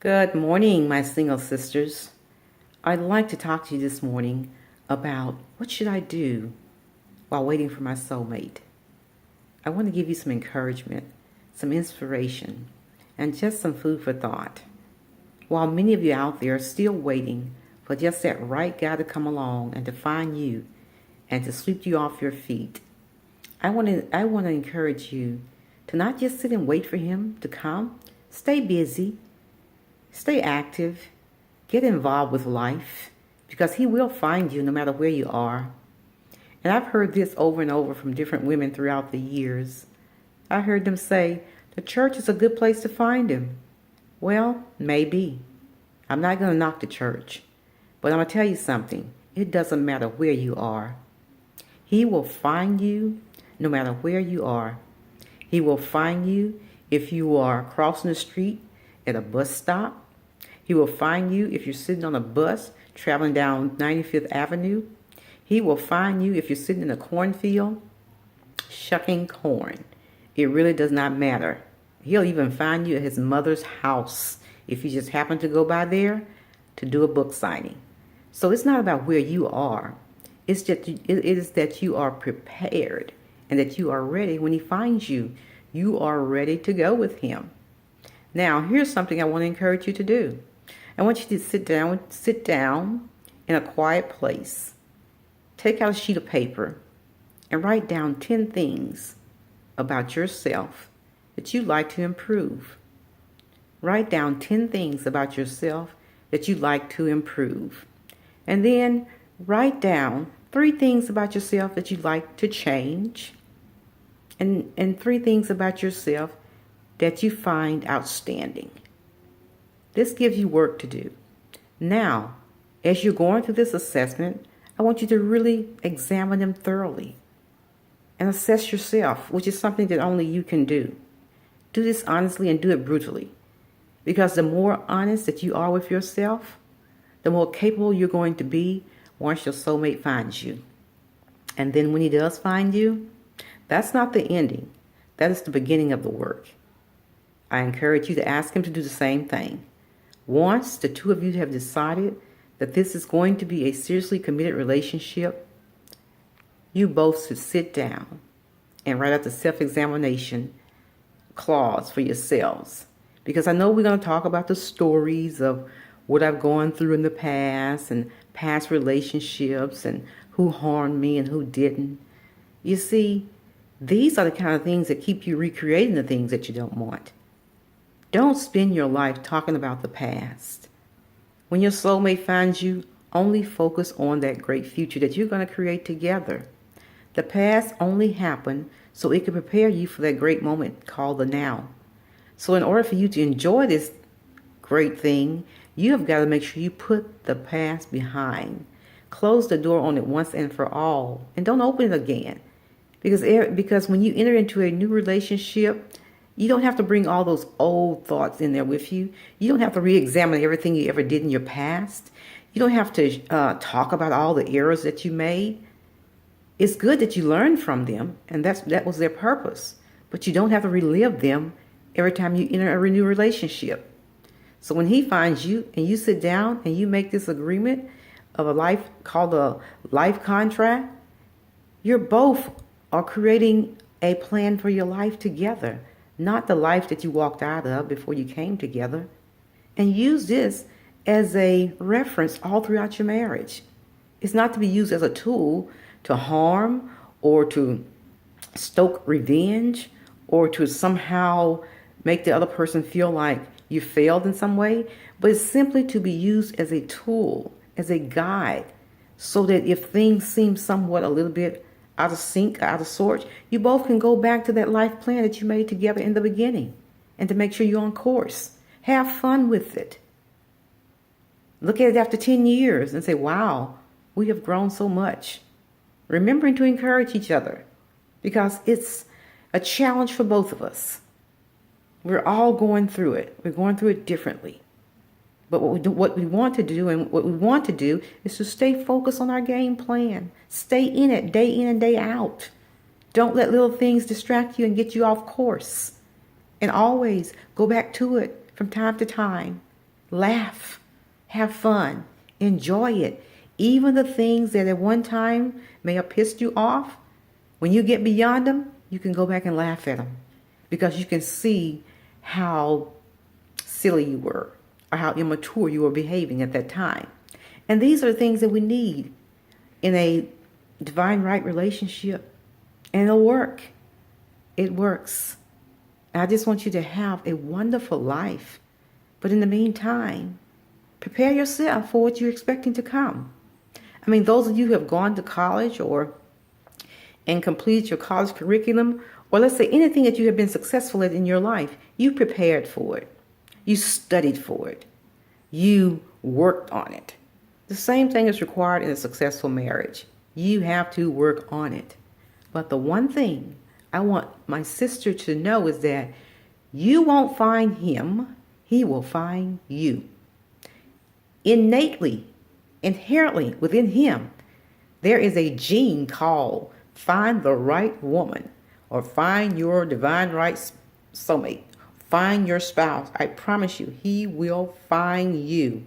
Good morning, my single sisters. I'd like to talk to you this morning about what should I do while waiting for my soulmate. I want to give you some encouragement, some inspiration, and just some food for thought. While many of you out there are still waiting for just that right guy to come along and to find you and to sweep you off your feet, I want to encourage you to not just sit and wait for him to come. Stay busy. Stay active, get involved with life, because he will find you no matter where you are. And I've heard this over and over from different women throughout the years. I heard them say, the church is a good place to find him. Well, maybe. I'm not going to knock the church, but I'm going to tell you something. It doesn't matter where you are. He will find you no matter where you are. He will find you if you are crossing the street at a bus stop. He will find you if you're sitting on a bus traveling down 95th Avenue. He will find you if you're sitting in a cornfield shucking corn. It really does not matter. He'll even find you at his mother's house if you just happen to go by there to do a book signing. So it's not about where you are. It is that you are prepared and that you are ready. When he finds you, you are ready to go with him. Now, here's something I want to encourage you to do. I want you to sit down in a quiet place. Take out a sheet of paper and write down 10 things about yourself that you'd like to improve. Write down 10 things about yourself that you'd like to improve. And then write down 3 things about yourself that you'd like to change. And 3 things about yourself that you find outstanding. This gives you work to do. Now, as you're going through this assessment, I want you to really examine them thoroughly and assess yourself, which is something that only you can do. Do this honestly and do it brutally. Because the more honest that you are with yourself, the more capable you're going to be once your soulmate finds you. And then when he does find you, that's not the ending. That is the beginning of the work. I encourage you to ask him to do the same thing. Once the two of you have decided that this is going to be a seriously committed relationship, you both should sit down and write out the self-examination clause for yourselves. Because I know we're going to talk about the stories of what I've gone through in the past and past relationships and who harmed me and who didn't. You see, these are the kind of things that keep you recreating the things that you don't want. Don't spend your life talking about the past. When your soulmate finds you, only focus on that great future that you're going to create together. The past only happened so it could prepare you for that great moment called the now. So in order for you to enjoy this great thing, you have got to make sure you put the past behind. Close the door on it once and for all, and don't open it again. Because when you enter into a new relationship, you don't have to bring all those old thoughts in there with you. You don't have to re-examine everything you ever did in your past. You don't have to talk about all the errors that you made. It's good that you learned from them, and that was their purpose. But you don't have to relive them every time you enter a new relationship. So when he finds you and you sit down and you make this agreement of a life called a life contract, you're both are creating a plan for your life together. Not the life that you walked out of before you came together. And use this as a reference all throughout your marriage. It's not to be used as a tool to harm or to stoke revenge or to somehow make the other person feel like you failed in some way, but it's simply to be used as a tool, as a guide, so that if things seem somewhat a little bit out of sync, out of sorts, you both can go back to that life plan that you made together in the beginning and to make sure you're on course. Have fun with it. Look at it after 10 years and say, wow, we have grown so much. Remembering to encourage each other because it's a challenge for both of us. We're all going through it. We're going through it differently. But what we want to do is to stay focused on our game plan. Stay in it day in and day out. Don't let little things distract you and get you off course. And always go back to it from time to time. Laugh. Have fun. Enjoy it. Even the things that at one time may have pissed you off, when you get beyond them, you can go back and laugh at them because you can see how silly you were or how immature you were behaving at that time. And these are things that we need in a divine right relationship. And it'll work. It works. I just want you to have a wonderful life. But in the meantime, prepare yourself for what you're expecting to come. I mean, those of you who have gone to college and completed your college curriculum, or let's say anything that you have been successful at in your life, you prepared for it. You studied for it. You worked on it. The same thing is required in a successful marriage. You have to work on it. But the one thing I want my sister to know is that you won't find him, he will find you. Innately, inherently within him, there is a gene called find the right woman or find your divine right soulmate. Find your spouse. I promise you, he will find you.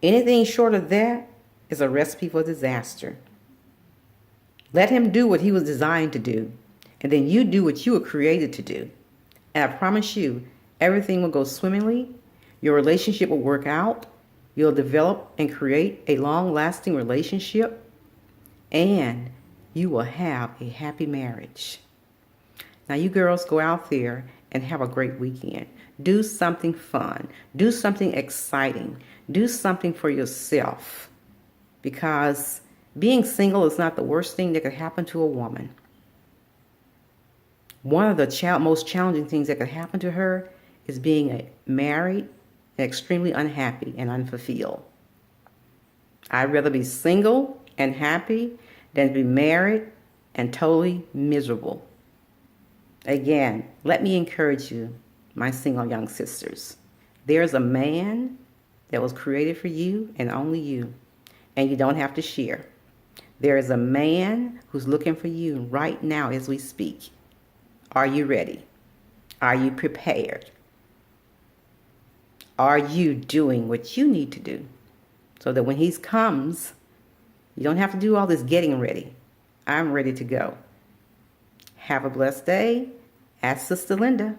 Anything short of that is a recipe for disaster. Let him do what he was designed to do, and then you do what you were created to do. And I promise you, everything will go swimmingly. Your relationship will work out. You'll develop and create a long-lasting relationship, and you will have a happy marriage. Now, you girls go out there and have a great weekend. Do something fun. Do something exciting. Do something for yourself, because being single is not the worst thing that could happen to a woman. One of the most challenging things that could happen to her is being married and extremely unhappy and unfulfilled. I'd rather be single and happy than be married and totally miserable. Again, let me encourage you, my single young sisters. There's a man that was created for you and only you, and you don't have to share. There is a man who's looking for you right now as we speak. Are you ready? Are you prepared? Are you doing what you need to do so that when he comes, you don't have to do all this getting ready? I'm ready to go. Have a blessed day. Ask Sister Linda.